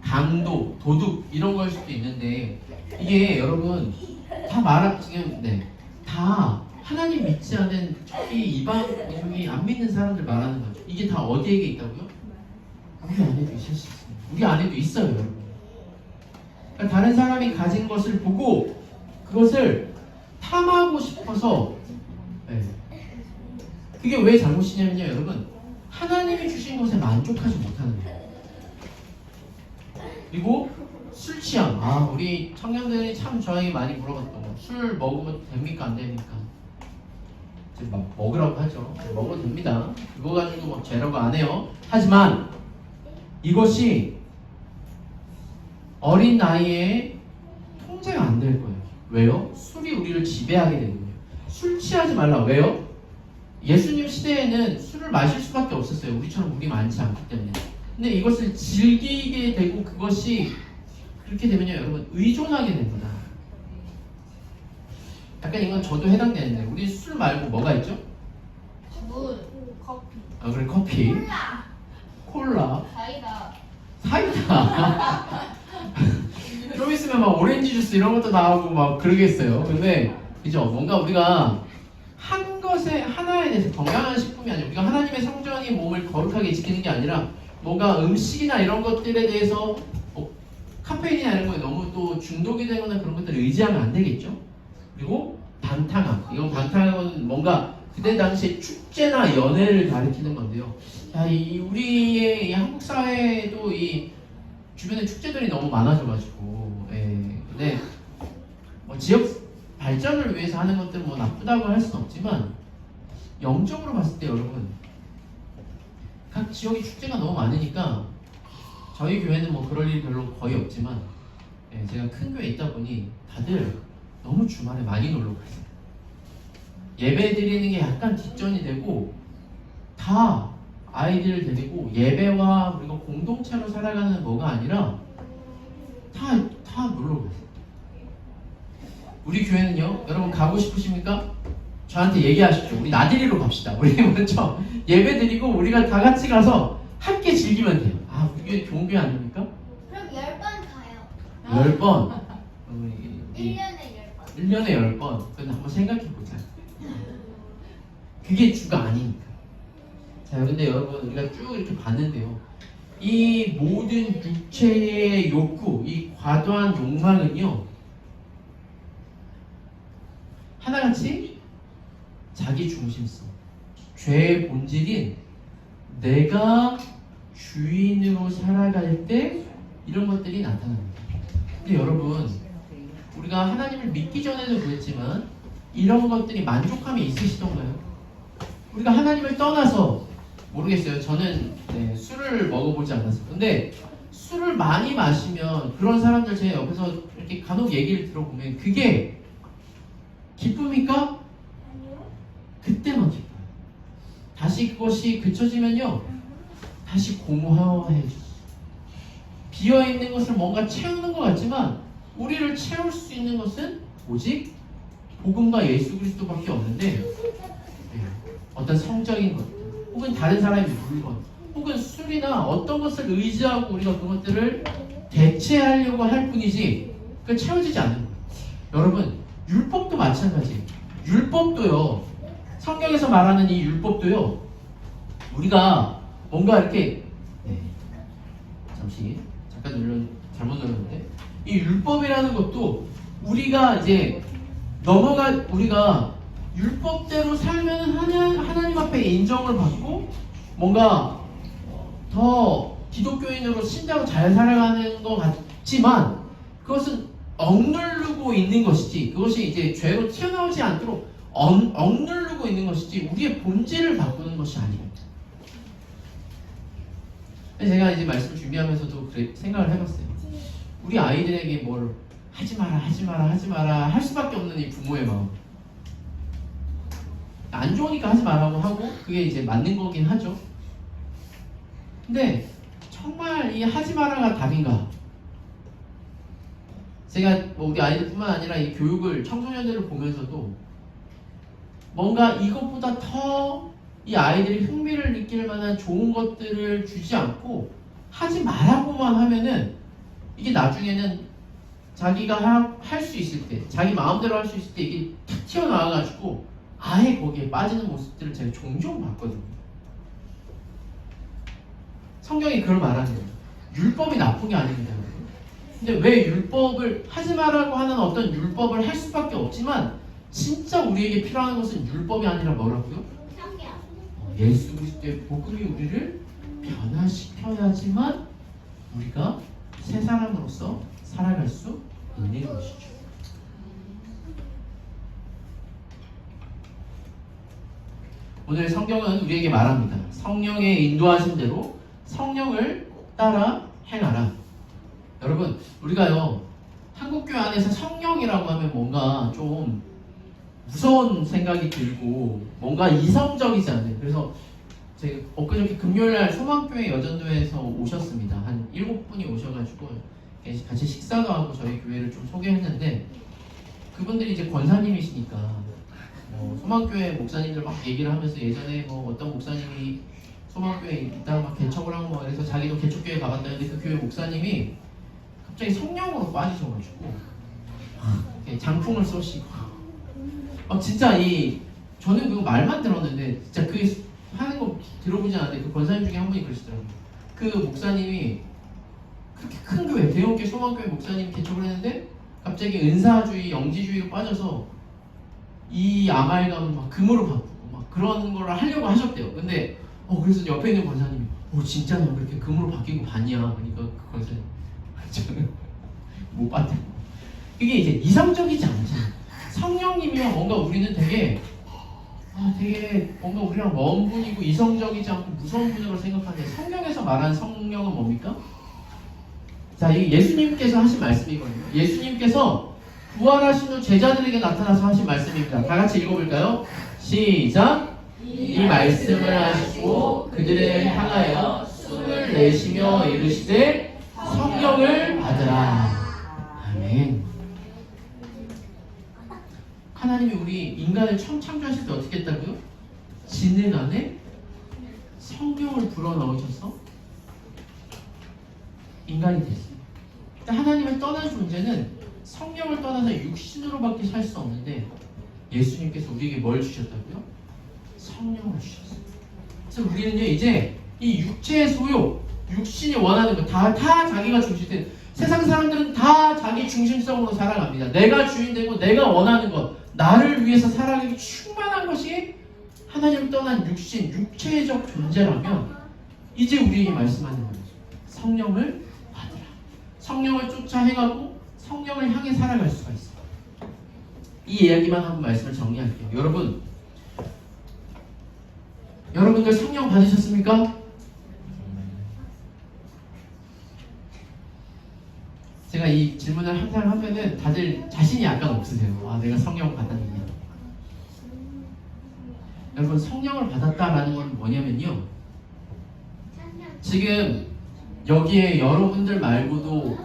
강도, 도둑 이런 걸 수도 있는데, 이게 여러분 지금 다 하나님 믿지 않은 저기 이방 저기 안 믿는 사람들 말하는 거죠. 이게 다 어디에게 있다고요? 우리 안에도 있을 수 있어요. 우리 안에도 있어요, 여러분. 그러니까 다른 사람이 가진 것을 보고 그것을 탐하고 싶어서, 그게 왜 잘못이냐면요, 여러분. 하나님이 주신 것에 만족하지 못하는 거예요. 그리고 술 취향. 우리 청년들이 참 저에게 많이 물어봤던 거. 술 먹으면 됩니까? 안 됩니까? 이제 막 먹으라고 하죠. 먹어도 됩니다. 그거 가지고 막 죄라고 안 해요. 하지만 이것이 어린 나이에 통제가 안 될 거예요. 왜요? 술이 우리를 지배하게 되거든요. 술 취하지 말라. 왜요? 예수님 시대에는 술을 마실 수밖에 없었어요. 우리처럼 물이 많지 않기 때문에. 근데 이것을 즐기게 되고 그것이 그렇게 되면요, 여러분 의존하게 됩니다. 약간 이건 저도 해당되는데 우리 술 말고 뭐가 있죠? 물, 커피, 그래 커피, 콜라, 사이다. 좀 있으면 막 오렌지 주스 이런 것도 나오고 막 그러겠어요. 근데 그죠? 뭔가 우리가 한 것에 하나에 대해서 건강한 식품이 아니라 우리가 하나님의 성전이 몸을 거룩하게 지키는 게 아니라 뭔가 음식이나 이런 것들에 대해서 카페인이나 이런 거에 너무 또 중독이 되거나 그런 것들을 의지하면 안 되겠죠? 그리고 방탕함. 이건 방탕함은 뭔가 그때 당시에 축제나 연애를 가리키는 건데요. 우리의 이 한국 사회에도 이 주변에 축제들이 너무 많아져가지고, 근데 지역 발전을 위해서 하는 것들은 뭐 나쁘다고 할 수는 없지만 영적으로 봤을 때 여러분 각 지역이 축제가 너무 많으니까 저희 교회는 뭐 그럴 일이 별로 거의 없지만 제가 큰 교회에 있다 보니 다들 너무 주말에 많이 놀러 갔어요. 예배 드리는 게 약간 뒷전이 되고 다 아이들을 데리고 예배와 우리가 공동체로 살아가는 뭐가 아니라 다 놀러 갔어요. 우리 교회는요, 여러분 가고 싶으십니까? 저한테 얘기하십시오. 우리 나들이로 갑시다. 우리 먼저 예배 드리고 우리가 다 같이 가서 함께 즐기면 돼요. 우리 교회 좋은 교회 아닙니까? 그럼 10번 가요. 10번. 1년에 10번. 1년에 10번. 근데 한번 생각해보자. 그게 주가 아니니까. 자, 근데 여러분 우리가 쭉 이렇게 봤는데요. 이 모든 육체의 욕구, 이 과도한 욕망은요, 하나같이 자기 중심성, 죄의 본질인 내가 주인으로 살아갈 때 이런 것들이 나타납니다. 근데 여러분, 우리가 하나님을 믿기 전에도 그랬지만 이런 것들이 만족감이 있으시던가요? 우리가 하나님을 떠나서 모르겠어요. 저는 술을 먹어보지 않았어요. 근데 술을 많이 마시면 그런 사람들 제 옆에서 이렇게 간혹 얘기를 들어보면 그게 기쁨입니까? 아니요. 그때만 기뻐요. 다시 그것이 그쳐지면요, 다시 공허해져요. 비어있는 것을 뭔가 채우는 것 같지만 우리를 채울 수 있는 것은 오직 복음과 예수 그리스도밖에 없는데, 어떤 성적인 것들 혹은 다른 사람의 물건 혹은 술이나 어떤 것을 의지하고 우리가 그것들을 대체하려고 할 뿐이지 그 채워지지 않는 거예요. 여러분, 율법도 마찬가지예요. 율법도요, 성경에서 말하는 이 율법도요, 우리가 뭔가 이렇게 잠깐 잘못 눌렀는데, 이 율법이라는 것도 우리가 이제 우리가 율법대로 살면 하나님 앞에 인정을 받고 뭔가 더 기독교인으로 신자로 잘 살아가는 것 같지만 그것은 억누르고 있는 것이지, 그것이 이제 죄로 튀어나오지 않도록 억누르고 있는 것이지 우리의 본질을 바꾸는 것이 아닙니다. 제가 이제 말씀 준비하면서도 생각을 해봤어요. 우리 아이들에게 뭘 하지 마라 할 수밖에 없는 이 부모의 마음. 안 좋으니까 하지 말라고 하고 그게 이제 맞는 거긴 하죠. 근데 정말 이 하지 마라가 답인가? 제가 뭐 우리 아이들뿐만 아니라 이 교육을 청소년들을 보면서도 뭔가 이것보다 더 이 아이들이 흥미를 느낄 만한 좋은 것들을 주지 않고 하지 말라고만 하면은 이게 나중에는 자기가 할 수 있을 때, 자기 마음대로 할 수 있을 때 이게 탁 튀어나와가지고 아예 거기에 빠지는 모습들을 제가 종종 봤거든요. 성경이 그걸 말하는 거예요. 율법이 나쁜 게 아닙니다. 근데 왜 율법을 하지 말라고 하는 어떤 율법을 할 수밖에 없지만 진짜 우리에게 필요한 것은 율법이 아니라 뭐라고요? 예수 그리스도의 복음이 우리를 변화시켜야지만 우리가 새 사람으로서 살아갈 수 있는 것이죠. 오늘 성경은 우리에게 말합니다. 성령의 인도하심대로 성령을 따라 행하라. 여러분, 우리가요 한국교회 안에서 성령이라고 하면 뭔가 좀 무서운 생각이 들고 뭔가 이성적이지 않은, 그래서 제가 엊그저께 금요일날 소망교회 여전도에서 오셨습니다. 한 7분이 오셔가지고 같이 식사도 하고 저희 교회를 좀 소개했는데, 그분들이 이제 권사님이시니까 소망교회 목사님들 막 얘기를 하면서 예전에 뭐 어떤 목사님이 소망교회 있다가 막 개척을 하고 막 그래서 자기도 개척교회 가봤다 했는데 그 교회 목사님이 갑자기 성령으로 빠지셔가지고 이렇게 장풍을 쏘시고 진짜 저는 그거 말만 들었는데 진짜 그게 하는 거 들어보지 않았는데 그 권사님 중에 한 분이 그러시더라고요. 그 목사님이 그렇게 큰 교회, 대형교회 소망교회 목사님이 개척을 했는데 갑자기 은사주의, 영지주의로 빠져서 이 아말감을 막 금으로 바꾸고 막 그런 걸 하려고 하셨대요. 근데 그래서 옆에 있는 권사님이 진짜 너 그렇게 금으로 바뀐 거 봤냐? 그러니까 그 권사님 저는 못 봤대요. 이게 이제 이상적이지 않잖아요. 성령님이요 뭔가 우리는 되게 뭔가 우리랑 먼 분이고 이성적이지 않고 무서운 분이라고 생각하는데, 성경에서 말하는 성령은 뭡니까? 자, 이 예수님께서 하신 말씀이거든요. 예수님께서 부활하신 후 제자들에게 나타나서 하신 말씀입니다. 다 같이 읽어볼까요? 시작! 이 말씀을 하시고 그들을 향하여 숨을 내쉬며 이르시되 성령을 받으라. 아멘. 하나님이 우리 인간을 처음 창조하실 때 어떻게 했다고요? 지능 안에 성령을 불어넣으셔서 인간이 됐어요. 하나님을 떠난 존재는 성령을 떠나서 육신으로밖에 살 수 없는데, 예수님께서 우리에게 뭘 주셨다고요? 성령을 주셨어요. 그래서 우리는요 이제 이 육체의 소욕, 육신이 원하는 것 다 자기가 중심된, 세상 사람들은 다 자기 중심성으로 살아갑니다. 내가 주인되고 내가 원하는 것, 나를 위해서 살아가기 충만한 것이 하나님을 떠난 육신, 육체적 존재라면 이제 우리에게 말씀하는 거죠. 성령을 받으라. 성령을 쫓아 행하고 성령을 향해 살아갈 수가 있어요. 이 이야기만 하고 말씀을 정리할게요. 여러분들 성령 받으셨습니까? 제가 이 질문을 항상 하면은 다들 자신이 약간 없으세요. 내가 성령 받았느냐. 여러분, 성령을 받았다라는 건 뭐냐면요, 지금 여기에 여러분들 말고도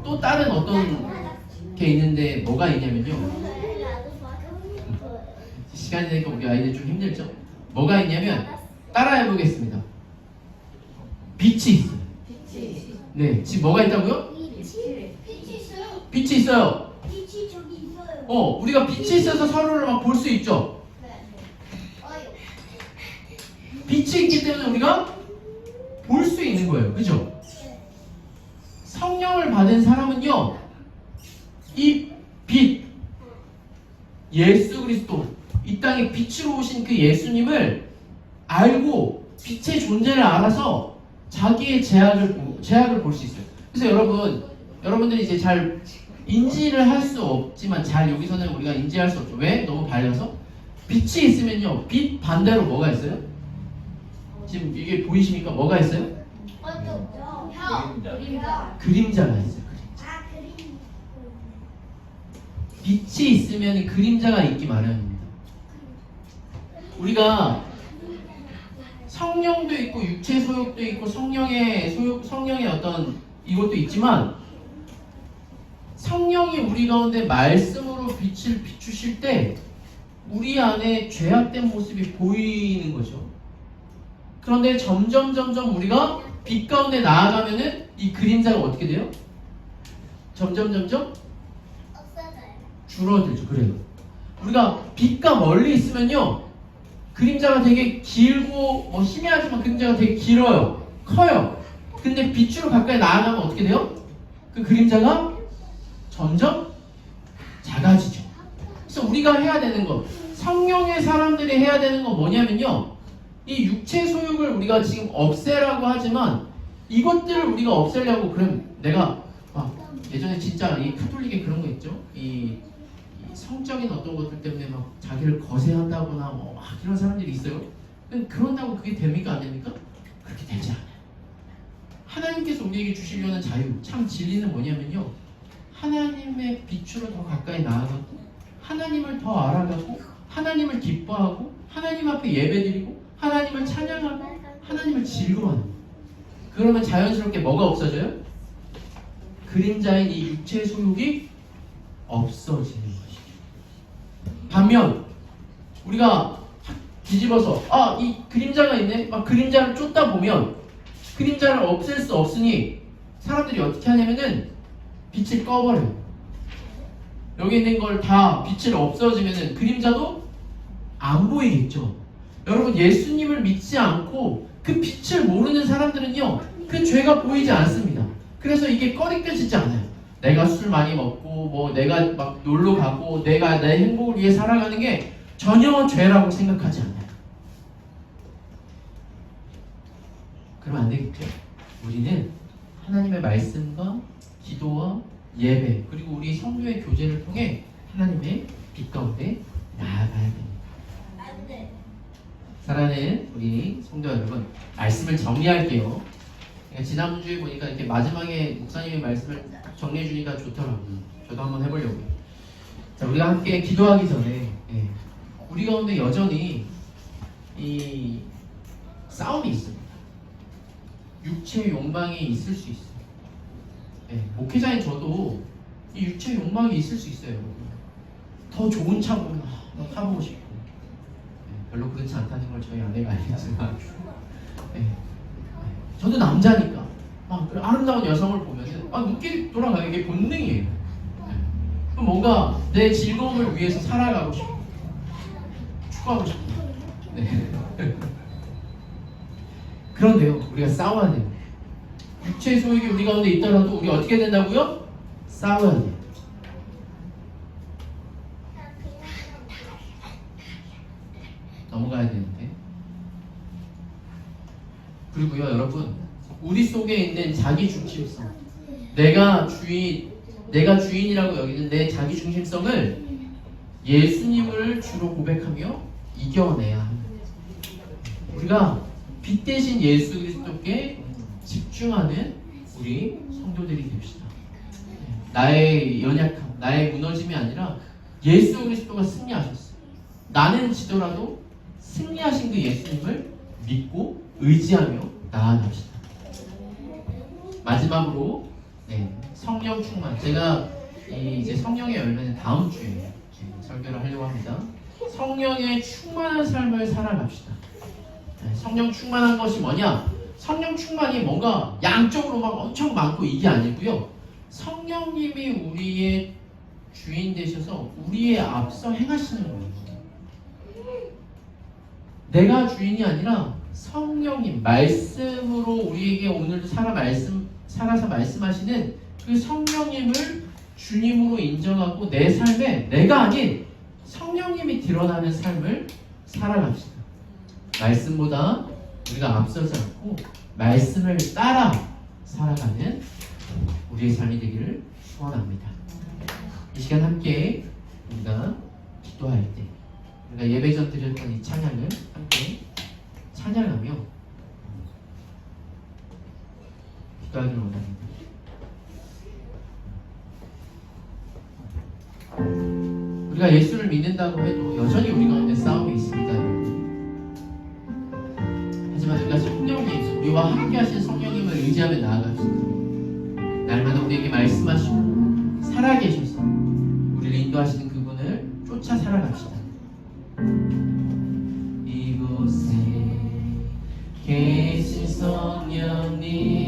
또 다른 어떤 게 있는데 뭐가 있냐면요, 시간이 되니까 우리 아이들 좀 힘들죠? 뭐가 있냐면 따라해보겠습니다. 빛이 있어요. 네, 지금 뭐가 있다고요? 빛이 있어요. 빛이 저기 있어요. 우리가 빛이 있어서 서로를 막 볼 수 있죠. 빛이 있기 때문에 우리가 볼 수 있는 거예요. 그죠? 성령을 받은 사람은요, 이 빛, 예수 그리스도, 이 땅에 빛으로 오신 그 예수님을 알고 빛의 존재를 알아서 자기의 제약을 볼 수 있어요. 그래서 여러분들이 이제 잘 인지를 할 수 없지만, 잘 여기서는 우리가 인지할 수 없죠. 왜? 너무 밝아서. 빛이 있으면요, 빛 반대로 뭐가 있어요? 지금 이게 보이십니까? 뭐가 있어요? 그림자가 있어요. 빛이 있으면 그림자가 있기 마련입니다. 우리가 성령도 있고 육체 소욕도 있고 성령의 어떤 이것도 있지만, 성령이 우리 가운데 말씀으로 빛을 비추실 때 우리 안에 죄악된 모습이 보이는 거죠. 그런데 점점 우리가 빛 가운데 나아가면은 이 그림자가 어떻게 돼요? 점점 줄어들죠. 그래요. 우리가 빛과 멀리 있으면요, 그림자가 되게 길고 희미하지만 그림자가 되게 길어요. 커요. 근데 빛으로 가까이 나아가면 어떻게 돼요? 그 그림자가 점점 작아지죠. 그래서 우리가 해야 되는 거, 성령의 사람들이 해야 되는 거 뭐냐면요, 이 육체 소욕을 우리가 지금 없애라고 하지만 이것들을 우리가 없애려고 그럼 내가 예전에 진짜 이 카톨릭에 그런 거 있죠. 이 성적인 어떤 것들 때문에 막 자기를 거세한다거나 막 이런 사람들이 있어요. 그런다고 그게 됩니까? 안 됩니까? 그렇게 되지 않아요. 하나님께서 우리에게 주시려는 자유, 참 진리는 뭐냐면요. 하나님의 빛으로 더 가까이 나아가고 하나님을 더 알아가고 하나님을 기뻐하고 하나님 앞에 예배드리고 하나님을 찬양하고 하나님을 즐거워하는 거예요. 그러면 자연스럽게 뭐가 없어져요? 그림자인 이 육체의 소욕이 없어지는 것이죠. 반면 우리가 뒤집어서 이 그림자가 있네? 막 그림자를 쫓다 보면 그림자를 없앨 수 없으니 사람들이 어떻게 하냐면은 빛을 꺼버려요. 여기 있는 걸 다 빛을 없어지면은 그림자도 안 보이겠죠. 여러분 예수님을 믿지 않고 그 빛을 모르는 사람들은요 그 죄가 보이지 않습니다. 그래서 이게 꺼리껴지지 않아요. 내가 술 많이 먹고 뭐 내가 막 놀러 가고 내가 내 행복을 위해 살아가는 게 전혀 죄라고 생각하지 않아요. 그러면 안 되겠죠. 우리는 하나님의 말씀과 기도와 예배 그리고 우리 성도의 교제를 통해 하나님의 빛 가운데 나아가야 됩니다. 사랑하는 우리 성도 여러분, 말씀을 정리할게요. 지난주에 보니까 이렇게 마지막에 목사님의 말씀을 정리해 주니까 좋더라고요. 저도 한번 해보려고요. 자, 우리가 함께 기도하기 전에 우리 가운데 여전히 이 싸움이 있습니다. 육체의 욕망이 있을 수 있어요. 목회자인 저도 이 육체의 욕망이 있을 수 있어요. 더 좋은 차 보면 타보고 싶고 별로 그렇지 않다는 걸 저희 아내가 알겠지만 저도 남자니까 아름다운 여성을 보면은 눈길이 돌아가는 게 본능이에요. 뭔가 내 즐거움을 위해서 살아가고 싶고 축구하고 싶고 그런데요 우리가 싸워야 돼요. 육체의 소욕이 우리 가운데 있더라도 우리 어떻게 된다고요? 싸워야 돼요. 넘어가야 되는데. 그리고요 여러분 우리 속에 있는 자기 중심성 내가 주인이라고 여기는 내 자기 중심성을 예수님을 주로 고백하며 이겨내야 합니다. 우리가 빛 대신 예수 그리스도께 집중하는 우리 성도들이 됩시다. 나의 연약함, 나의 무너짐이 아니라 예수 그리스도가 승리하셨어요. 나는 지더라도 승리하신 그 예수님을 믿고 의지하며 나아갑시다. 마지막으로 성령 충만. 제가 이제 성령의 열매는 다음 주에 설교를 하려고 합니다. 성령의 충만한 삶을 살아갑시다. 성령 충만한 것이 뭐냐? 성령 충만이 뭔가 양쪽으로 막 엄청 많고 이게 아니고요. 성령님이 우리의 주인 되셔서 우리의 앞서 행하시는 거예요. 내가 주인이 아니라 성령님 말씀으로 우리에게 오늘도 살아서 말씀하시는 그 성령님을 주님으로 인정하고 내 삶에 내가 아닌 성령님이 드러나는 삶을 살아갑시다. 말씀보다 우리가 앞서지 않고 말씀을 따라 살아가는 우리의 삶이 되기를 소원합니다. 이 시간 함께 우리가 기도할 때 우리가 예배 전 드렸던 이 찬양을 함께 찬양하며 기도하기를 원합니다. 우리가 예수를 믿는다고 해도 여전히 우리 가운데 싸움이 있습니다. 하지만 우리가 성령님, 우리와 함께 하신 성령님을 의지하며 나아갑시다. 날마다 우리에게 말씀하시고 살아계셔서 우리를 인도하시는 그분을 쫓아 살아갑시다. 이곳에 계신 성령님